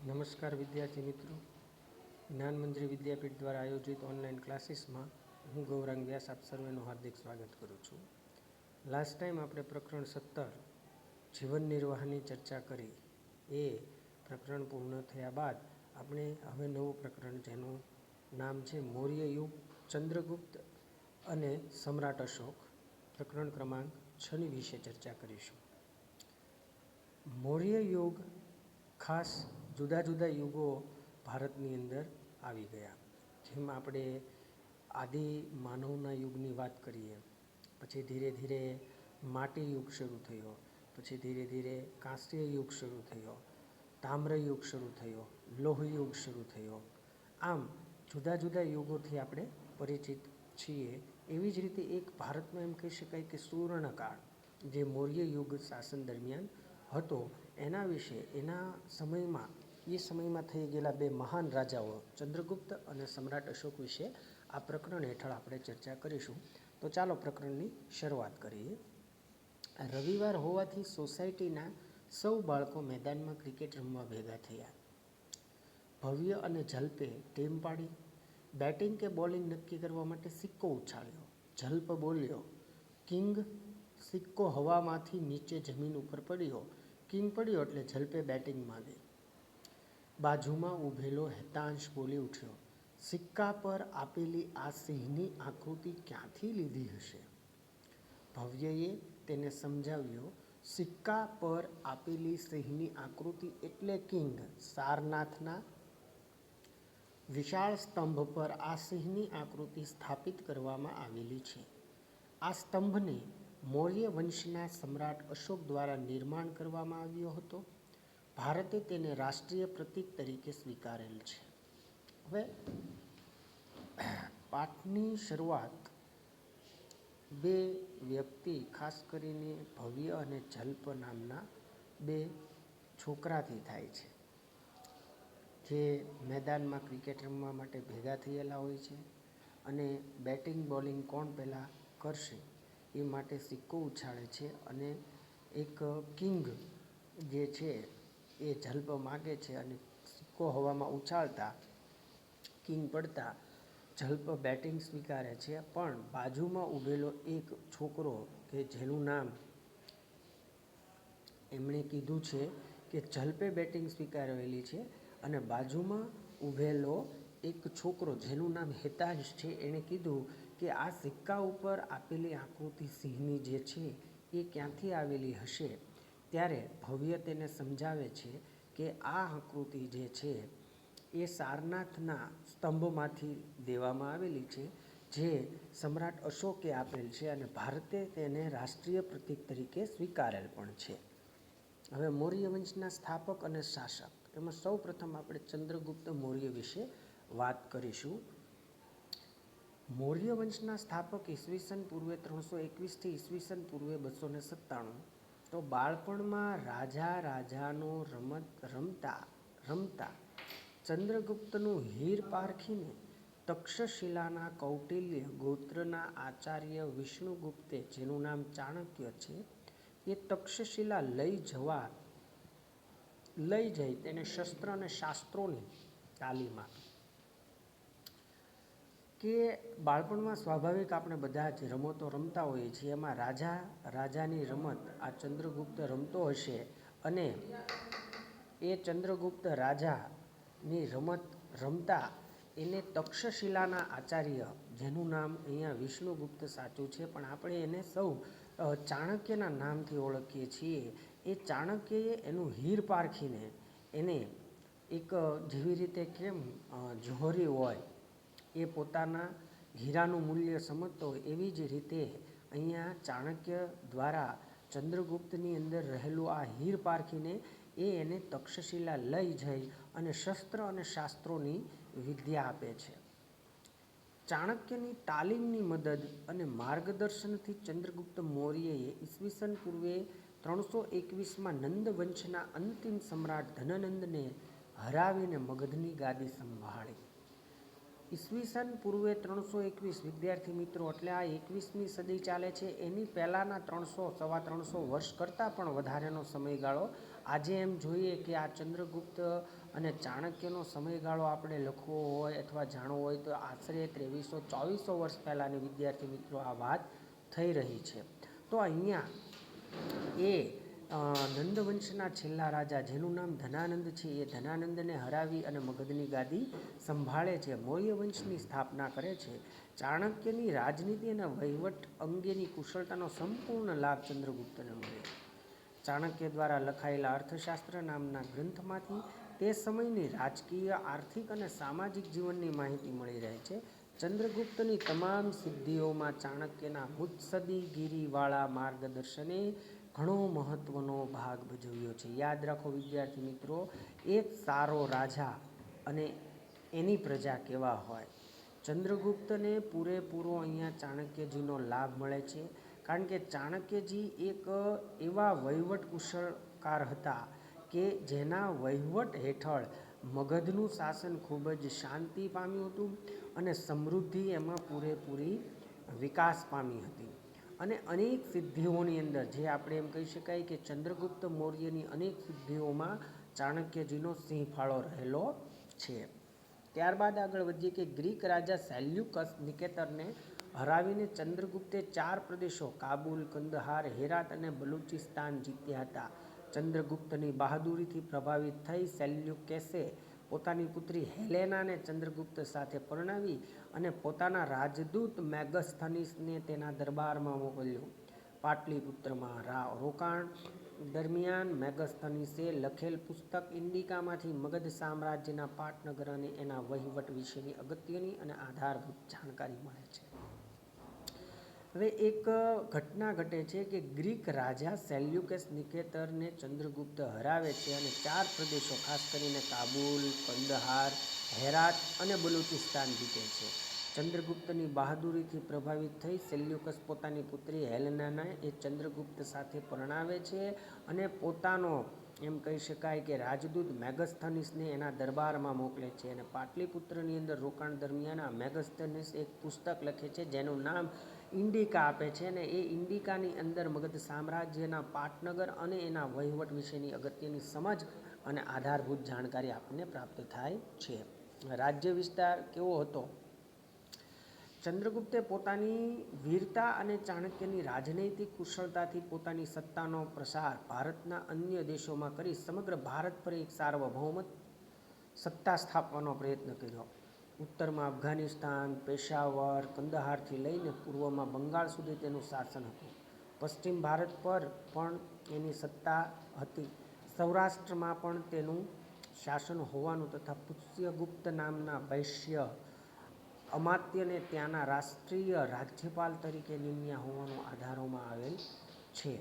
નમસ્કાર વિદ્યાર્થી મિત્રો, જ્ઞાન મંદિર વિદ્યાપીઠ દ્વારા આયોજિત ઓનલાઈન ક્લાસીસમાં હું ગૌરાંગ વ્યાસ આપ સર્વેનું હાર્દિક સ્વાગત કરું છું. લાસ્ટ ટાઈમ આપણે પ્રકરણ 17 જીવન નિર્વાહની ચર્ચા કરી. એ પ્રકરણ પૂર્ણ થયા બાદ આપણે હવે નવું પ્રકરણ જેનું નામ છે મૌર્ય યુગ, ચંદ્રગુપ્ત અને સમ્રાટ અશોક, પ્રકરણ ક્રમાંક 6 વિશે ચર્ચા કરીશું. મૌર્ય યુગ ખાસ જુદા જુદા યુગો ભારતની અંદર આવી ગયા. જેમ આપણે આદિ માનવના યુગની વાત કરીએ, પછી ધીરે ધીરે માટી યુગ શરૂ થયો, પછી ધીરે ધીરે કાંસ્ય યુગ શરૂ થયો, તામ્ર યુગ શરૂ થયો, લોહ યુગ શરૂ થયો. આમ જુદા જુદા યુગોથી આપણે પરિચિત છીએ. એવી જ રીતે એક ભારતમાં એમ કહી શકાય કે સુવર્ણકાળ જે મૌર્ય યુગ શાસન દરમિયાન હતો, એના વિશે એના સમયમાં એ સમયમાં થઈ ગયેલા બે મહાન રાજાઓ ચંદ્રગુપ્ત અને સમ્રાટ અશોક વિશે આ પ્રકરણ હેઠળ આપણે ચર્ચા કરીશું. તો ચાલો પ્રકરણની શરૂઆત કરીએ. રવિવાર હોવાથી સોસાયટીના સૌ બાળકો મેદાનમાં ક્રિકેટ રમવા ભેગા થયા. ભવ્ય અને ઝલ્પે ટીમ પાડી. બેટિંગ કે બોલિંગ નક્કી કરવા માટે સિક્કો ઉછાળ્યો. ઝલ્પ બોલ્યો, કિંગ. સિક્કો હવામાંથી નીચે જમીન ઉપર પડ્યો. કિંગ પડ્યો એટલે ઝલ્પે બેટિંગ માંગી. બાજુમાં ઊભેલો હેતાંશ બોલી ઉઠ્યો, સિક્કા પર આપેલી આ સિંહની આકૃતિ ક્યાંથી લીધી હશે? ભવ્યએ તેને સમજાવ્યો, સિક્કા પર આપેલી સિંહની આકૃતિ એટલે કિંગ. સારનાથના વિશાળ સ્તંભ પર આ સિંહની આકૃતિ સ્થાપિત કરવામાં આવેલી છે. આ સ્તંભને મૌર્ય વંશના સમ્રાટ અશોક દ્વારા નિર્માણ કરવામાં આવ્યો હતો. ભારતે તેને રાષ્ટ્રીય પ્રતીક તરીકે સ્વીકારેલ છે. હવે પાઠની શરૂઆત બે વ્યક્તિ, ખાસ કરીને ભવ્ય અને ઝલ્પ નામના બે છોકરાથી થાય છે, જે મેદાનમાં ક્રિકેટ રમવા માટે ભેગા થયેલા હોય છે અને બેટિંગ બોલિંગ કોણ પહેલાં કરશે એ માટે સિક્કો ઉછાળે છે. અને એક કિંગ જે છે એ ઝલ્પ માગે છે અને સિક્કો હવામાં ઉછાળતા કિંગ પડતા ઝલ્પ બેટિંગ સ્વીકારે છે. પણ બાજુમાં ઊભેલો એક છોકરો કે જેનું નામ એમણે કીધું છે કે ઝલ્પે બેટિંગ સ્વીકારેલી છે, અને બાજુમાં ઊભેલો એક છોકરો જેનું નામ હેતાંશ છે, એણે કીધું કે આ સિક્કા ઉપર આપેલી આકૃતિ સિંહની જે છે એ ક્યાંથી આવેલી હશે? ત્યારે ભવ્ય તેને સમજાવે છે કે આ આકૃતિ જે છે એ સારનાથના સ્તંભમાંથી દેવામાં આવેલી છે, જે સમ્રાટ અશોકે આપેલ છે અને ભારતે તેને રાષ્ટ્રીય પ્રતીક તરીકે સ્વીકારેલ પણ છે. હવે મૌર્ય વંશના સ્થાપક અને શાસક, એમાં સૌ પ્રથમ આપણે ચંદ્રગુપ્ત મૌર્ય વિશે વાત કરીશું. મૌર્ય વંશના સ્થાપક ઈસવીસન પૂર્વે 321 થી ઈસવીસન પૂર્વે 297. તો બાળપણમાં રાજાનો રમતા ચંદ્રગુપ્તનું હીર પારખીને તક્ષશિલાના કૌટિલ્ય ગોત્રના આચાર્ય વિષ્ણુગુપ્તે, જેનું નામ ચાણક્ય છે, એ તક્ષશિલા લઈ જઈ તેને શસ્ત્ર અને શાસ્ત્રોની તાલીમ આપી. કે બાળપણમાં સ્વાભાવિક આપણે બધા જ રમતો રમતા હોઈએ છીએ, એમાં રાજાની રમત આ ચંદ્રગુપ્ત રમતો હશે, અને એ ચંદ્રગુપ્ત રાજાની રમત રમતા એને તક્ષશિલાના આચાર્ય, જેનું નામ અહીંયા વિષ્ણુગુપ્ત સાચું છે પણ આપણે એને સૌ ચાણક્યના નામથી ઓળખીએ છીએ, એ ચાણક્યએ એનું હીર પારખીને એને એક, જેવી રીતે કેમ જોહરી હોય એ પોતાના હીરાનું મૂલ્ય સમજતો હોય, એવી જ રીતે અહીંયા ચાણક્ય દ્વારા ચંદ્રગુપ્તની અંદર રહેલું આ હીર પારખીને એને તક્ષશિલા લઈ જઈ અને શસ્ત્ર અને શાસ્ત્રોની વિદ્યા આપે છે. ચાણક્યની તાલીમની મદદ અને માર્ગદર્શનથી ચંદ્રગુપ્ત મૌર્યએ ઈસવીસન પૂર્વે 321માં નંદ વંશના અંતિમ સમ્રાટ ધનનંદને હરાવીને મગધની ગાદી સંભાળી. ઈસવીસન પૂર્વે 321 વિદ્યાર્થી મિત્રો, એટલે આ 21મી સદી ચાલે છે. એની પહેલાંના 300 સવા 300 વર્ષ કરતાં પણ વધારેનો સમયગાળો આજે એમ જોઈએ કે આ ચંદ્રગુપ્ત અને ચાણક્યનો સમયગાળો આપણે લખવો હોય અથવા જાણવો હોય તો આશરે 2300-2400 વર્ષ પહેલાંની વિદ્યાર્થી મિત્રો આ વાત થઈ રહી છે. તો અહીંયા એ નંદવંશના છેલ્લા રાજા જેનું નામ ધનાનંદ છે, એ ધનાનંદને હરાવી અને મગધની ગાદી સંભાળે છે, મૌર્ય વંશની સ્થાપના કરે છે. ચાણક્યની રાજનીતિ અને વહીવટ અંગેની કુશળતાનો સંપૂર્ણ લાભ ચંદ્રગુપ્તને મળ્યો. ચાણક્ય દ્વારા લખાયેલા અર્થશાસ્ત્ર નામના ગ્રંથમાંથી તે સમયની રાજકીય, આર્થિક અને સામાજિક જીવનની માહિતી મળી રહે છે. ચંદ્રગુપ્તની તમામ સિદ્ધિઓમાં ચાણક્યના મુત્સદ્દીગીરીવાળા માર્ગદર્શને ઘણો મહત્ત્વનો ભાગ ભજવ્યો છે. યાદ રાખો વિદ્યાર્થી મિત્રો, એક સારો રાજા અને એની પ્રજા કેવા હોય. ચંદ્રગુપ્તને પૂરેપૂરો અહીંયા ચાણક્યજીનો લાભ મળે છે, કારણ કે ચાણક્યજી એક એવા વહીવટ કુશળકાર હતા કે જેના વહીવટ હેઠળ મગધનું શાસન ખૂબ જ શાંતિ પામ્યું હતું અને સમૃદ્ધિ એમાં પૂરેપૂરી વિકાસ પામી હતી. અને અનેક સિદ્ધિઓની અંદર જે આપણે એમ કહી શકાય કે ચંદ્રગુપ્ત મૌર્યની અનેક સિદ્ધિઓમાં ચાણક્યજીનો સિંહ ફાળો રહેલો છે. ત્યારબાદ આગળ વધીએ કે ગ્રીક રાજા સેલ્યુકસ નિકેતરને હરાવીને ચંદ્રગુપ્તે 4 પ્રદેશો કાબુલ, કંદહાર, હેરાત અને બલુચિસ્તાન જીત્યા હતા. ચંદ્રગુપ્તની બહાદુરીથી પ્રભાવિત થઈ સેલ્યુકેસે પોતાની પુત્રી હેલેનાને ચંદ્રગુપ્ત સાથે પરણાવી અને પોતાના રાજદૂત મેગસ્થનીસને તેના દરબારમાં મોકલ્યો. પાટલીપુત્રમાં રોકાણ દરમિયાન મેગસ્થનીસે લખેલ પુસ્તક ઇન્ડિકામાંથી મગધ સામ્રાજ્યના પાટનગર અને એના વહીવટ વિશેની અગત્યની અને આધારભૂત જાણકારી મળે છે. હવે એક ઘટના ઘટે છે કે ગ્રીક રાજા સેલ્યુકસ નિકેતરને ચંદ્રગુપ્ત હરાવે છે અને 4 પ્રદેશો ખાસ કરીને કાબુલ, કંદહાર, હેરાત અને બલુચિસ્તાન જીતે છે. ચંદ્રગુપ્તની બહાદુરીથી પ્રભાવિત થઈ સેલ્યુકસ પોતાની પુત્રી હેલેનાને એ ચંદ્રગુપ્ત સાથે પરણાવે છે અને પોતાનો એમ કહી શકાય કે રાજદૂત મેગસ્થનીસને એના દરબારમાં મોકલે છે. અને પાટલીપુત્રની અંદર રોકાણ દરમિયાન આ મેગસ્થનીસ એક પુસ્તક લખે છે જેનું નામ ઇન્ડિકા આપે છે, અને એ ઇન્ડિકાની અંદર મગધ સામ્રાજ્યના પાટનગર અને એના વહીવટ વિશેની અગત્યની સમજ અને આધારભૂત જાણકારી આપણને પ્રાપ્ત થાય છે. રાજ્ય વિસ્તાર કેવો હતો? ચંદ્રગુપ્તે પોતાની વીરતા અને ચાણક્યની રાજનૈતિક કુશળતાથી પોતાની સત્તાનો પ્રસાર ભારતના અન્ય દેશોમાં કરી સમગ્ર ભારત પર એક સાર્વભૌમત સત્તા સ્થાપવાનો પ્રયત્ન કર્યો. ઉત્તરમાં અફઘાનિસ્તાન, પેશાવર, કંદહારથી લઈને પૂર્વમાં બંગાળ સુધી તેનું શાસન હતું. પશ્ચિમ ભારત પર પણ એની સત્તા હતી. સૌરાષ્ટ્રમાં પણ તેનું શાસન હોવાનું તથા પુષ્યગુપ્ત નામના વૈશ્ય અમાત્યને ત્યાંના રાષ્ટ્રીય રાજ્યપાલ તરીકે નિમ્યા હોવાનું આધારોમાં આવેલ છે.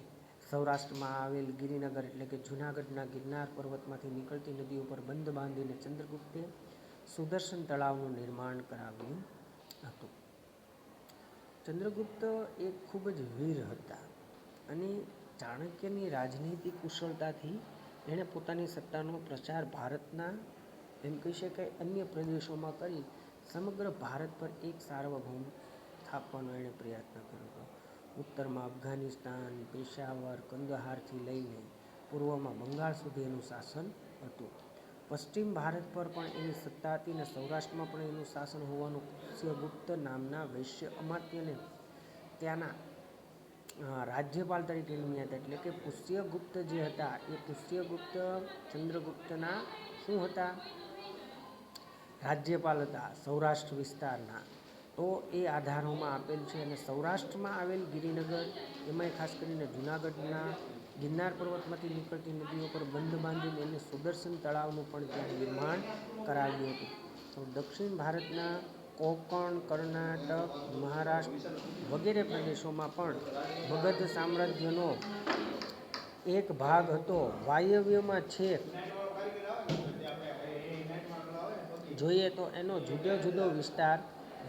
સૌરાષ્ટ્રમાં આવેલ ગિરિનગર એટલે કે જૂનાગઢના ગિરનાર પર્વતમાંથી નીકળતી નદીઓ પર બંધ બાંધીને ચંદ્રગુપ્તે સુદર્શન તળાવનું નિર્માણ કરાવ્યું હતું. ચંદ્રગુપ્ત એક ખૂબ જ વીર હતા અને ચાણક્યની રાજનૈતિક કુશળતાથી એણે પોતાની સત્તાનો પ્રચાર ભારતના એમ કહી શકાય અન્ય પ્રદેશોમાં કરી સમગ્ર ભારત પર એક સાર્વભૌમ સ્થાપવાનો એણે પ્રયત્ન કર્યો હતો. ઉત્તરમાં અફઘાનિસ્તાન, પેશાવર, કંદહારથી લઈને પૂર્વમાં બંગાળ સુધી એનું શાસન હતું. પશ્ચિમ ભારત પર પણ એની સત્તા હતી અને સૌરાષ્ટ્રમાં પણ એનું શાસન હોવાનું પુષ્યગુપ્ત નામના વૈશ્ય અમાત્યને ત્યાંના રાજ્યપાલ તરીકે નિમ્યા હતા. એટલે કે પુષ્યગુપ્ત જે હતા એ પુષ્યગુપ્ત ચંદ્રગુપ્તના શું હતા? રાજ્યપાલ હતા સૌરાષ્ટ્ર વિસ્તારના. તો એ આધારોમાં આપેલ છે. અને સૌરાષ્ટ્રમાં આવેલ ગિરિનગર એમાંય ખાસ કરીને જૂનાગઢના ગિરનાર પર્વતમાંથી નીકળતી નદીઓ પર બંધ બાંધીને એને સુદર્શન તળાવનું પણ ત્યાં નિર્માણ કરાવ્યું હતું. તો દક્ષિણ ભારતના કોંકણ, કર્ણાટક, મહારાષ્ટ્ર વગેરે પ્રદેશોમાં પણ મગધ સામ્રાજ્યનો એક ભાગ હતો. વાયવ્યમાં છેક જોઈએ તો એનો જુદો જુદો વિસ્તાર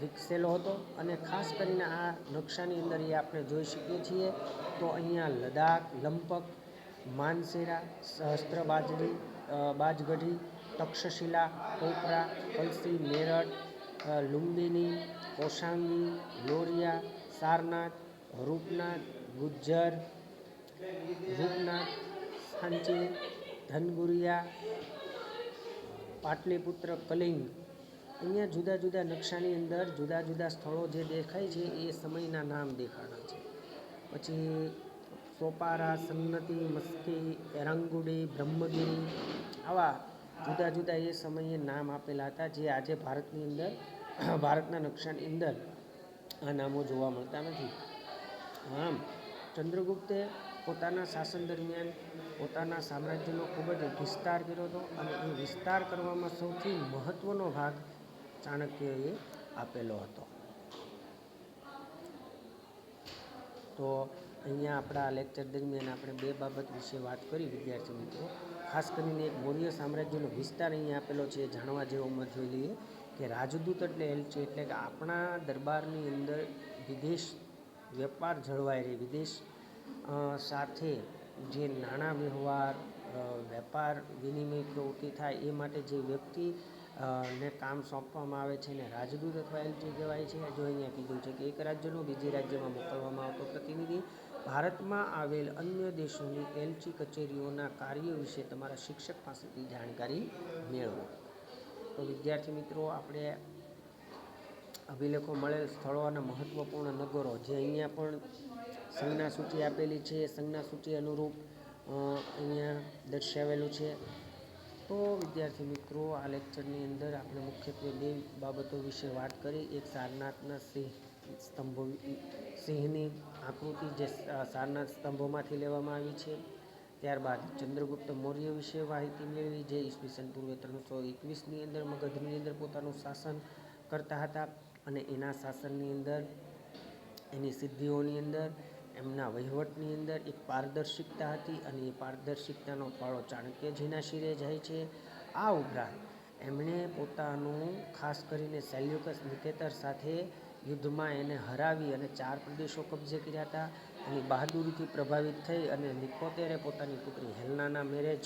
વિકસેલો હતો અને ખાસ કરીને આ નકશાની અંદર એ આપણે જોઈ શકીએ છીએ. તો અહીંયા લદાખ, લંપક, માનસેરા, બાજગઢી, તક્ષશિલા, પોપરા, કલસી, મેરઠ, લુંબિની, કૌશાંબી, લોરિયા, સારનાથ, રૂપનાથ, ગુજ્જર, રૂપનાથ, સાંચી, ધનગુરિયા, પાટલીપુત્ર, કલિંગ. અહીંયા જુદા જુદા નકશાની અંદર જુદા જુદા સ્થળો જે દેખાય છે એ સમયના નામ દેખાણા છે. પછી સોપારા, સન્નતિ, મસ્કી, એરંગુડી, બ્રહ્મગીરી, આવા જુદા જુદા એ સમયે નામ આપેલા હતા, જે આજે ભારતની અંદર ભારતના નકશાની અંદર આ નામો જોવા મળતા નથી. આમ ચંદ્રગુપ્તે પોતાના શાસન દરમિયાન પોતાના સામ્રાજ્યનો ખૂબ જ વિસ્તાર કર્યો હતો, અને એ વિસ્તાર કરવામાં સૌથી મહત્ત્વનો ભાગ ચાણક્યએ આપેલો હતો. તો અહીંયા આપણા લેક્ચર દરમિયાન આપણે બે બાબત વિશે વાત કરી વિદ્યાર્થી મિત્રો. ખાસ કરીને એક મૌર્ય સામ્રાજ્યનો વિસ્તાર અહીંયા આપેલો છે, જાણવા જેવોમાં જોઈ લઈએ કે રાજદૂત એટલે એલચી, એટલે કે આપણા દરબારની અંદર વિદેશ વેપાર જળવાઈ રહે, વિદેશ સાથે જે નાણાં વ્યવહાર, વેપાર વિનિમય પ્રવૃત્તિ થાય એ માટે જે વ્યક્તિ ને કામ સોંપવામાં આવે છે ને રાજદૂત અથવા એલચી કહેવાય છે. જો અહીંયા કીધું છે કે એક રાજ્યનો બીજી રાજ્યમાં મોકલવામાં આવતો પ્રતિનિધિ ભારતમાં આવેલ અન્ય દેશોની એલચી કચેરીઓના કાર્યો વિશે તમારા શિક્ષક પાસેથી જાણકારી મેળવો. તો વિદ્યાર્થી મિત્રો, આપણે અભિલેખો મળેલ સ્થળો અને મહત્ત્વપૂર્ણ નગરો જે અહીંયા પણ સંજ્ઞા સૂચિ આપેલી છે, સંજ્ઞા સૂચિ અનુરૂપ અહીંયા દર્શાવેલું છે. તો વિદ્યાર્થી મિત્રો, આ લેક્ચરની અંદર આપણે મુખ્યત્વે બે બાબતો વિશે વાત કરી. એક સારનાથના સિંહની આકૃતિ જે સારનાથ સ્તંભોમાંથી લેવામાં આવી છે. ત્યારબાદ ચંદ્રગુપ્ત મૌર્ય વિશે માહિતી મેળવી, જે ઈસવીસન પૂર્વે 321ની અંદર મગધની અંદર પોતાનું શાસન કરતા હતા, અને એના શાસનની અંદર એની સિદ્ધિઓની અંદર એમના વહીવટની અંદર એક પારદર્શિકતા હતી, અને એ પારદર્શિકતાનો ફાળો ચાણક્યજીના શિરે જાય છે. આ ઉપરાંત એમણે પોતાનું ખાસ કરીને સેલ્યુકસ નિકેતર સાથે યુદ્ધમાં એને હરાવી અને 4 પ્રદેશો કબજે કર્યા હતા. એની બહાદુરીથી પ્રભાવિત થઈ અને નિકોતેરે પોતાની પુત્રી હેલનાના મેરેજ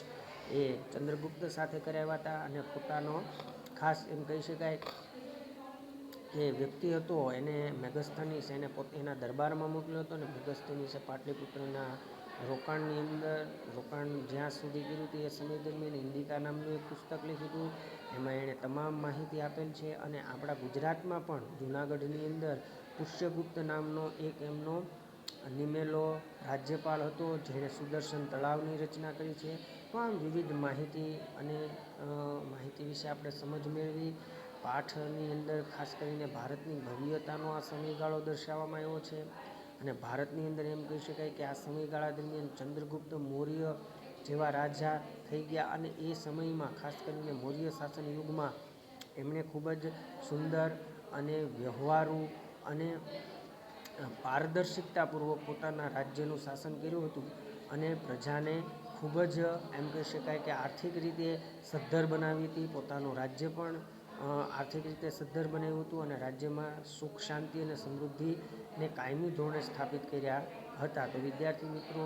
એ ચંદ્રગુપ્ત સાથે કરાવ્યા હતા, અને પોતાનો ખાસ એમ કહી શકાય કે વ્યક્તિ હતો એને મેગસ્થનીસ એને એના દરબારમાં મોકલ્યો હતો, અને મેગસ્થનીસે પાટલીપુત્રના રોકાણ જ્યાં સુધી કર્યું હતું એ સમય દરમિયાન ઇન્ડિકા નામનું એક પુસ્તક લખ્યું હતું. એમાં એણે તમામ માહિતી આપેલ છે. અને આપણા ગુજરાતમાં પણ જૂનાગઢની અંદર પુષ્યગુપ્ત નામનો એક એમનો નિમેલો રાજ્યપાલ હતો, જેણે સુદર્શન તળાવની રચના કરી છે. તો આમ વિવિધ માહિતી અને માહિતી વિશે આપણે સમજ મેળવી. પાઠની અંદર ખાસ કરીને ભારતની ભવ્યતાનો આ સમયગાળો દર્શાવવામાં આવ્યો છે, અને ભારતની અંદર એમ કહી શકાય કે આ સમયગાળા દરમિયાન ચંદ્રગુપ્ત મૌર્ય જેવા રાજા થઈ ગયા, અને એ સમયમાં ખાસ કરીને મૌર્ય શાસન યુગમાં એમણે ખૂબ જ સુંદર અને વ્યવહારુ અને પારદર્શિકતાપૂર્વક પોતાના રાજ્યનું શાસન કર્યું હતું, અને પ્રજાને ખૂબ જ એમ કહી શકાય કે આર્થિક રીતે સદ્ધર બનાવી હતી. પોતાનું રાજ્ય પણ આર્થિક રીતે સદ્ધર બનાવ્યું હતું, અને રાજ્યમાં સુખ શાંતિ અને સમૃદ્ધિને કાયમી ધોરણે સ્થાપિત કર્યા હતા. તો વિદ્યાર્થી મિત્રો,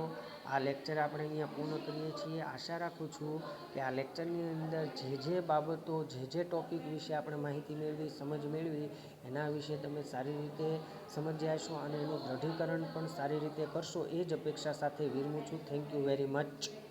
આ લેક્ચર આપણે અહીંયા પૂર્ણ કરીએ છીએ. આશા રાખું છું કે આ લેક્ચરની અંદર જે બાબતો જે ટૉપિક વિશે આપણે માહિતી મેળવી, સમજ મેળવી, એના વિશે તમે સારી રીતે સમજ્યા છો, અને એનું દૃઢીકરણ પણ સારી રીતે કરશો, એ જ અપેક્ષા સાથે વિરમું છું. Thank you very much.